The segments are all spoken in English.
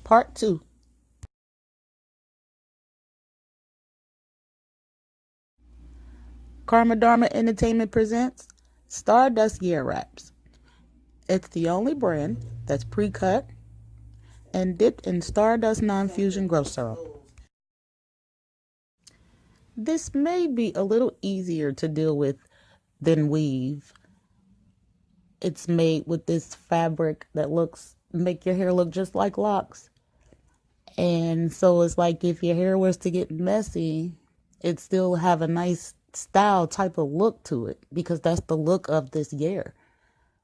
Part 2. Karma Dharma Entertainment presents Stardust Year Wraps. It's the only brand that's pre-cut and dipped in Stardust non-fusion growth syrup. This may be a little easier to deal with than weave. It's made with this fabric that make your hair look just like locks. And so it's like if your hair was to get messy, it still have a nice style type of look to it, because that's the look of this year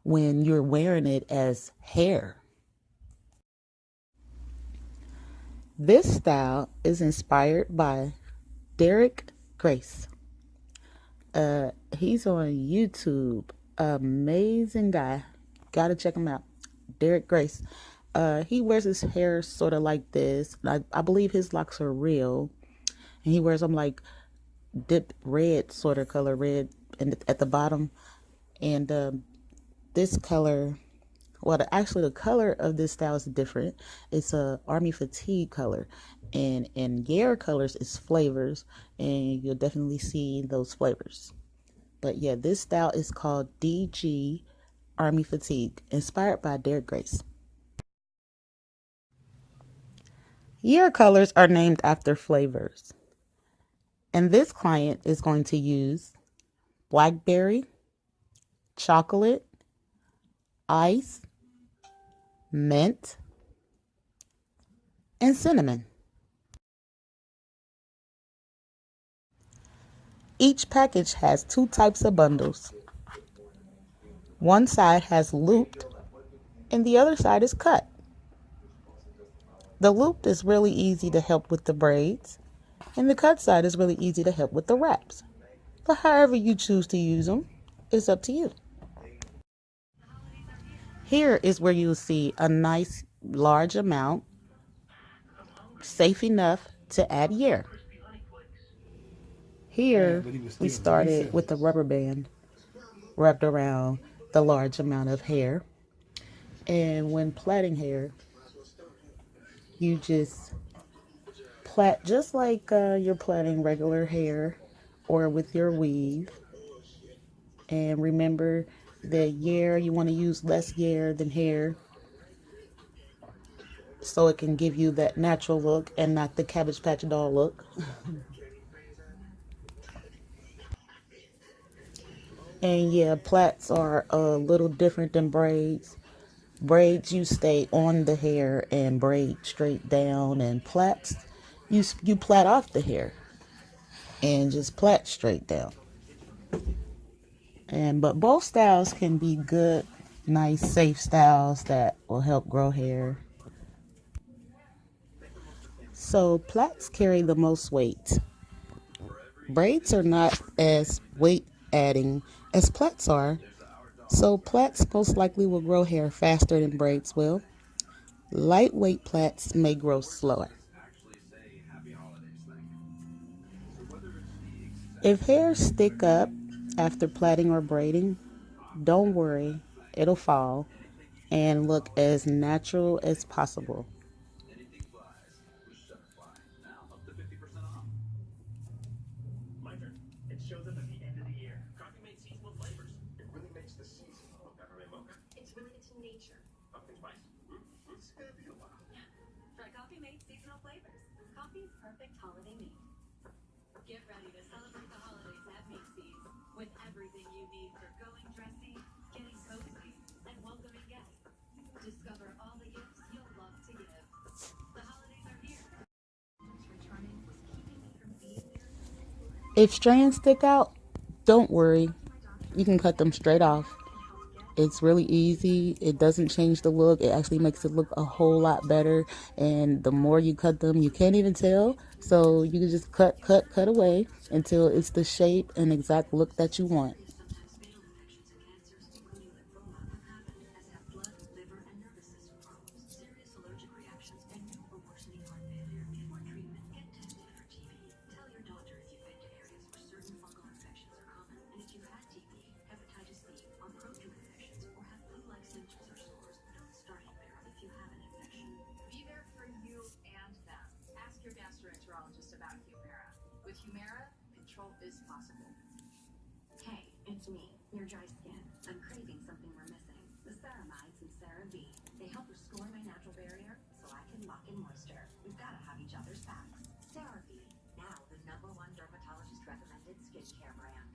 when you're wearing it as hair. This style is inspired by Derek Grace. He's on YouTube. Amazing guy. Gotta check him out. Derek Grace. He wears his hair sort of like this. I believe his locks are real. And he wears them like dipped red, sort of color red at the bottom. And this color, actually the color of this style is different. It's a army fatigue color. And Yair colors is flavors. And you'll definitely see those flavors. But yeah, this style is called DG Army Fatigue, inspired by Derek Grace. Year colors are named after flavors. And this client is going to use blackberry, chocolate, ice, mint, and cinnamon. Each package has 2 types of bundles. One side has looped and the other side is cut. The looped is really easy to help with the braids, and the cut side is really easy to help with the wraps. But however you choose to use them, it's up to you. Here is where you'll see a nice large amount, safe enough to add year. Here we started with the rubber band wrapped around the large amount of hair. And when plaiting hair, you just plait just like you're plaiting regular hair or with your weave. And remember that you want to use less hair than hair, so it can give you that natural look and not the Cabbage Patch doll look. And yeah, plaits are a little different than braids. Braids, you stay on the hair and braid straight down, and plaits, you plait off the hair and just plait straight down. But both styles can be good, nice, safe styles that will help grow hair. So plaits carry the most weight. Braids are not as weight adding as plaits are, so plaits most likely will grow hair faster than braids will. Lightweight plaits may grow slower. If hairs stick up after plaiting or braiding, don't worry, it'll fall and look as natural as possible. If strands stick out, don't worry. You can cut them straight off. It's really easy. It doesn't change the look. It actually makes it look a whole lot better. And the more you cut them, you can't even tell. So you can just cut away until it's the shape and exact look that you want. Hey, it's me, your dry skin. I'm craving something we're missing. The ceramides and CeraVe. They help restore my natural barrier so I can lock in moisture. We've got to have each other's backs. CeraVe, now the #1 dermatologist recommended skincare brand.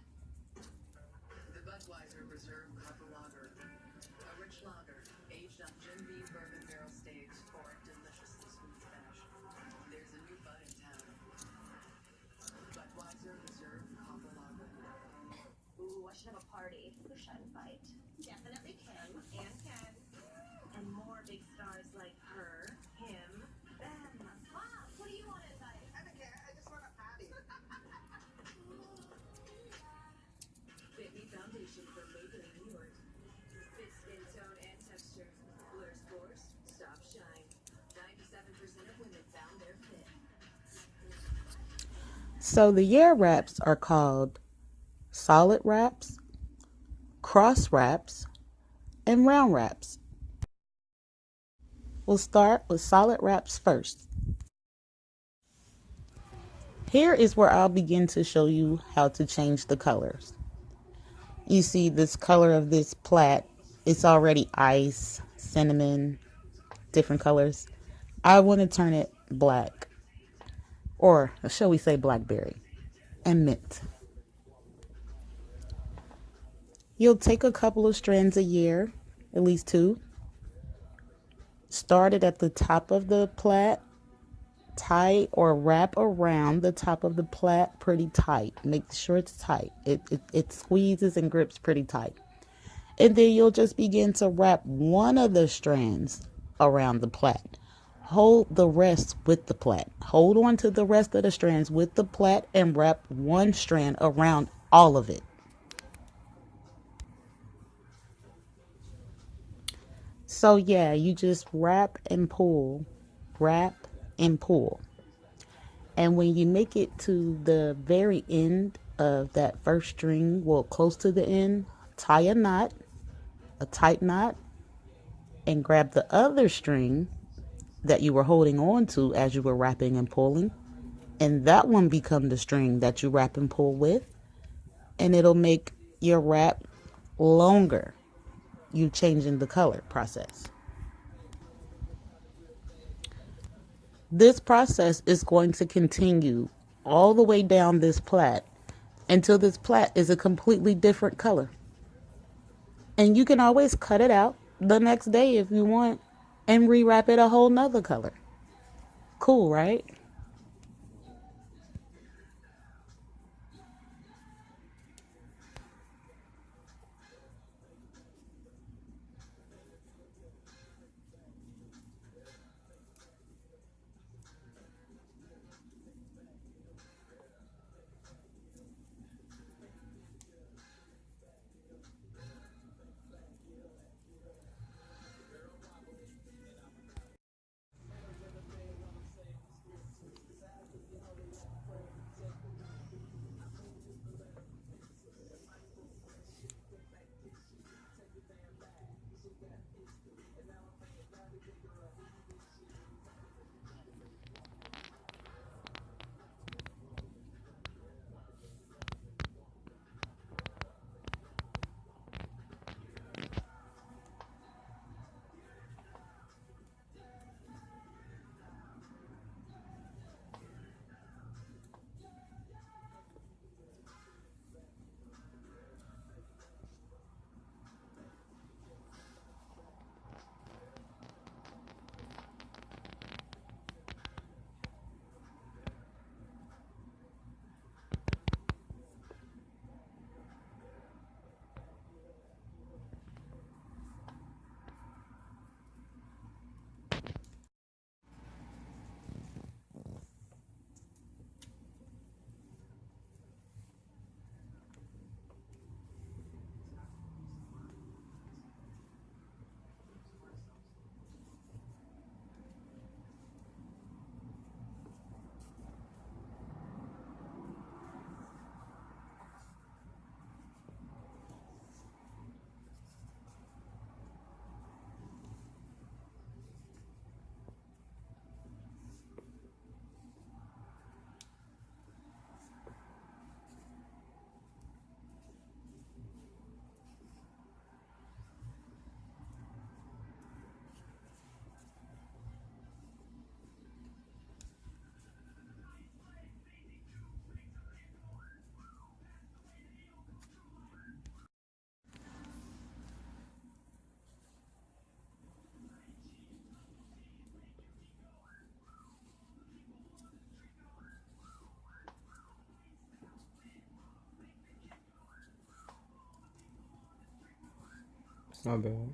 The Budweiser Reserve Copper Lager. A rich lager, aged on Jim Beam bourbon barrel stage for a deliciously sweet finish. There's a new bud in town. Budweiser Reserve Copper Lager. Ooh, I should have a party. Who should I invite? Definitely Kim and Ken. And more big stars like her, him, them. Mom, who do you want to invite? I don't care. I just want a party. Baby foundation from Maybelline New York. Fit skin tone and texture. Blurs pores, stop shine. 97% of women found their fit. So the Yair wraps are called solid wraps, cross wraps, and round wraps. We'll start with solid wraps first. Here is where I'll begin to show you how to change the colors. You see this color of this plait, it's already ice, cinnamon, different colors. I want to turn it black, or shall we say blackberry, and mint. You'll take a couple of strands a year, at least 2. Start it at the top of the plait, tie or wrap around the top of the plait pretty tight. Make sure it's tight. It squeezes and grips pretty tight. And then you'll just begin to wrap one of the strands around the plait. Hold the rest with the plait. Hold on to the rest of the strands with the plait and wrap one strand around all of it. So yeah, you just wrap and pull. And when you make it to the very end of that first string, well, close to the end, tie a knot, a tight knot, and grab the other string that you were holding on to as you were wrapping and pulling. And that one become the string that you wrap and pull with. And it'll make your wrap longer. You changing the color process. This process is going to continue all the way down this plait until this plait is a completely different color. And you can always cut it out the next day if you want and rewrap it a whole nother color. Cool, right? My bad.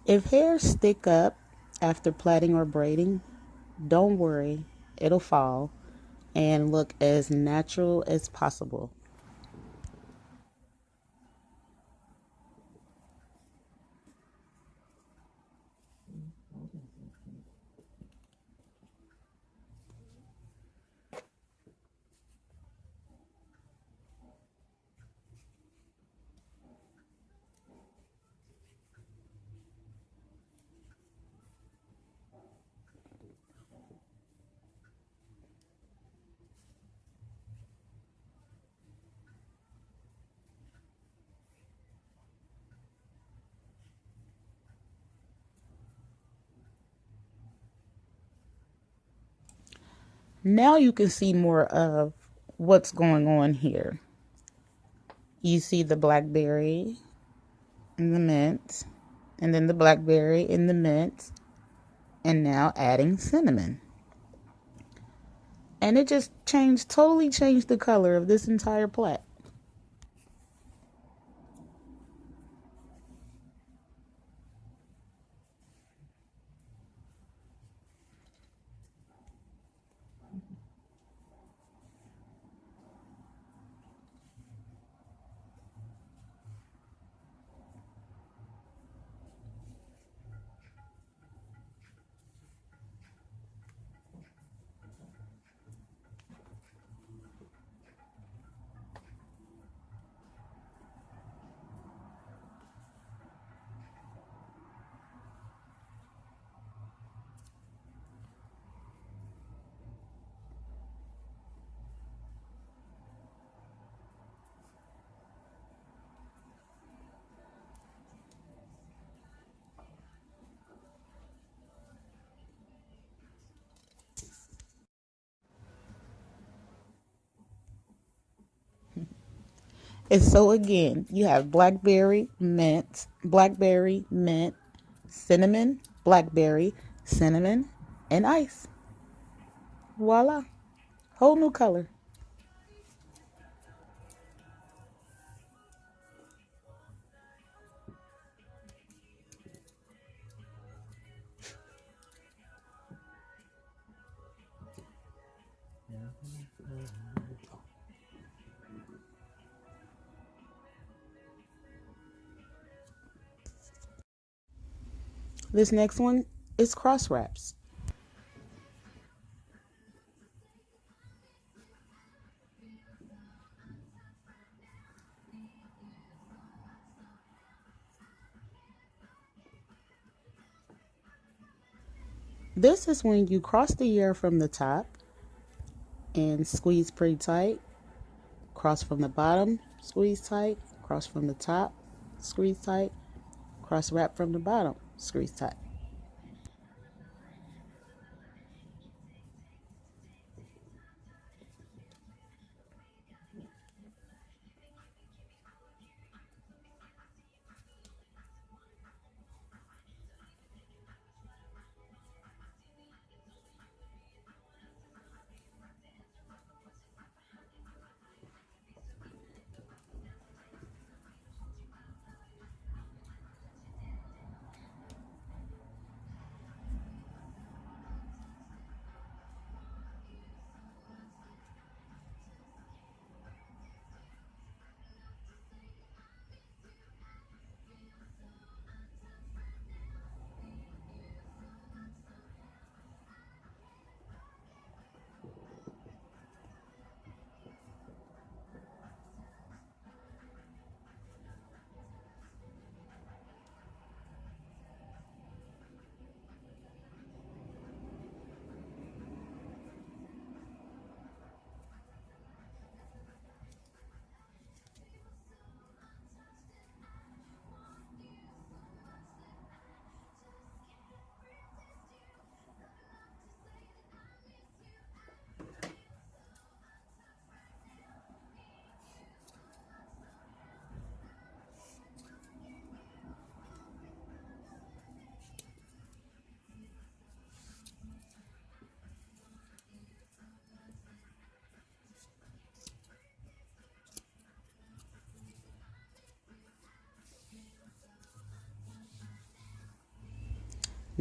If hairs stick up after plaiting or braiding, don't worry, it'll fall and look as natural as possible. Now you can see more of what's going on here. You see the blackberry and the mint, and then the blackberry and the mint, and now adding cinnamon. And it just totally changed the color of this entire plait. And so again, you have blackberry, mint, cinnamon, blackberry, cinnamon, and ice. Voila. Whole new color. This next one is cross wraps. This is when you cross the ear from the top and squeeze pretty tight. Cross from the bottom, squeeze tight. Cross from the top, squeeze tight. Cross wrap from the bottom, squeeze tight.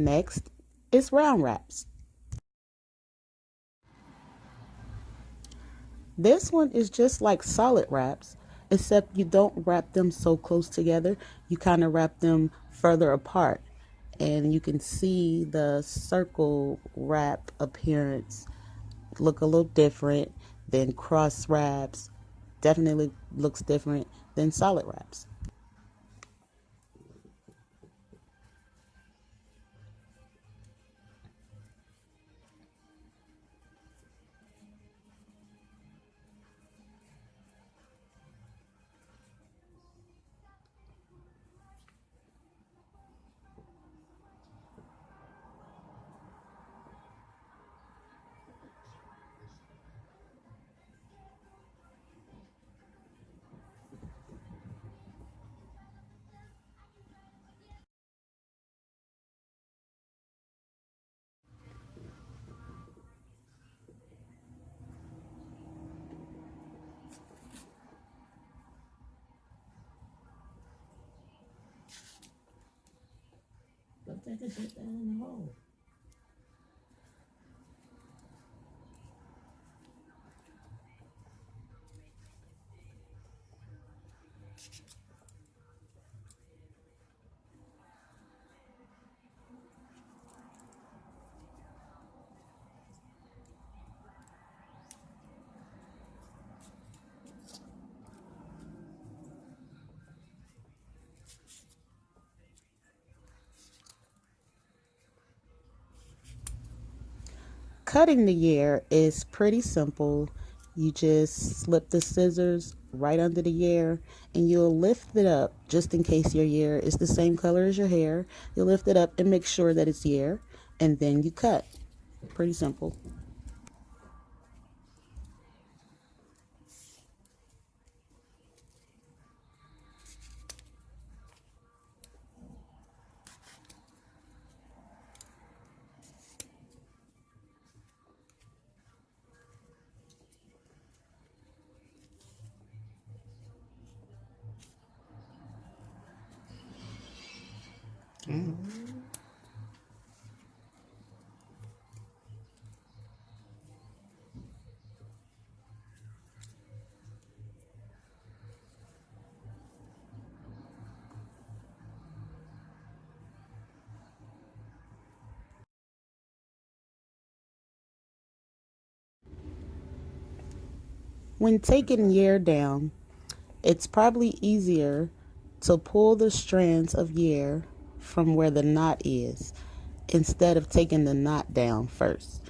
Next is round wraps. This one is just like solid wraps, except you don't wrap them so close together. You kind of wrap them further apart. And you can see the circle wrap appearance look a little different than cross wraps. Definitely looks different than solid wraps. Don't take a dip down in the hole. Cutting the Yair is pretty simple. You just slip the scissors right under the Yair and you'll lift it up just in case your Yair is the same color as your hair. You'll lift it up and make sure that it's Yair and then you cut. Pretty simple. When taking Yair down, it's probably easier to pull the strands of Yair from where the knot is instead of taking the knot down first.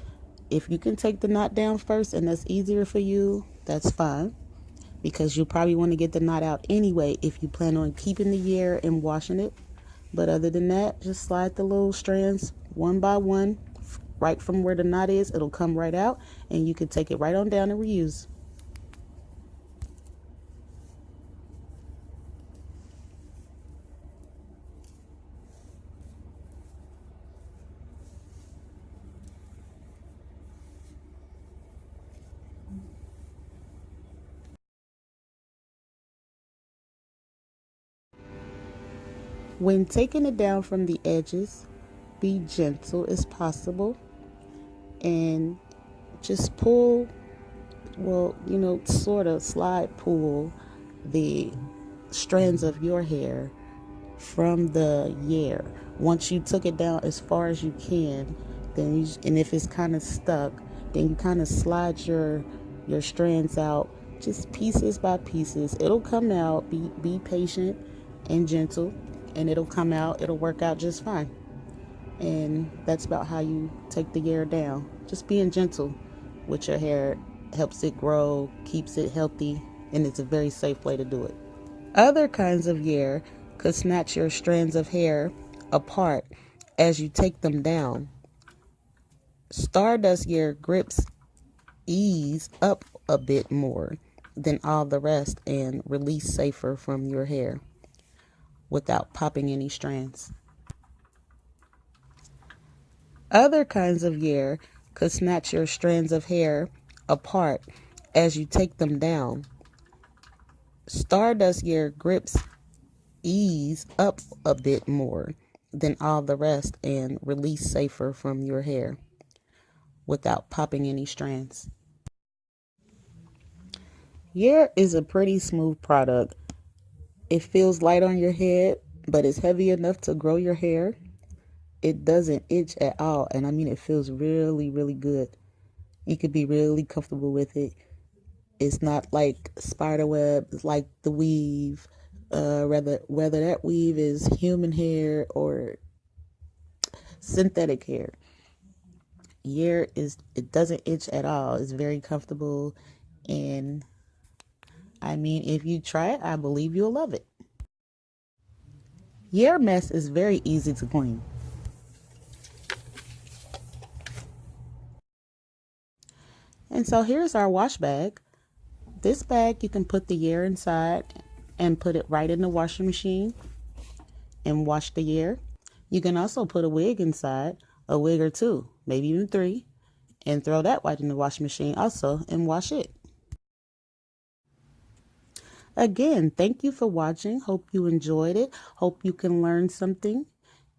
If you can take the knot down first and that's easier for you, that's fine because you probably want to get the knot out anyway if you plan on keeping the Yair and washing it. But other than that, just slide the little strands one by one right from where the knot is. It'll come right out and you can take it right on down and reuse. When taking it down from the edges, be gentle as possible and just pull, well, sort of slide pull the strands of your hair from the Yair. Once you took it down as far as you can, and if it's kind of stuck, then you kind of slide your strands out just pieces by pieces. It'll come out. Be patient and gentle, and it'll come out. It'll work out just fine. And that's about how you take the Yair down. Just being gentle with your hair helps it grow, keeps it healthy, and it's a very safe way to do it. Other kinds of Yair could snatch your strands of hair apart as you take them down. Stardust Yair grips ease up a bit more than all the rest and release safer from your hair without popping any strands. Other kinds of Yair could snatch your strands of hair apart as you take them down. Stardust Yair grips ease up a bit more than all the rest and release safer from your hair without popping any strands. Yair is a pretty smooth product. It feels light on your head, but it's heavy enough to grow your hair. It doesn't itch at all, and I mean it feels really, really good. You could be really comfortable with it. It's not like spider web, it's like the weave. Whether that weave is human hair or synthetic hair. It doesn't itch at all. It's very comfortable, and I mean if you try it, I believe you'll love it. Yair mess is very easy to clean. And so here's our wash bag. This bag you can put the Yair inside and put it right in the washing machine and wash the Yair. You can also put a wig inside, a wig or two, maybe even three, and throw that right in the washing machine also and wash it. Again, thank you for watching. Hope you enjoyed it. Hope you can learn something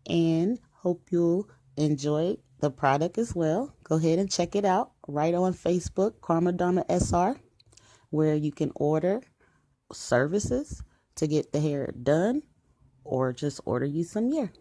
and hope you'll enjoy the product as well. Go ahead and check it out right on Facebook, Karma Dharma SR, where you can order services to get the hair done or just order you some Yair.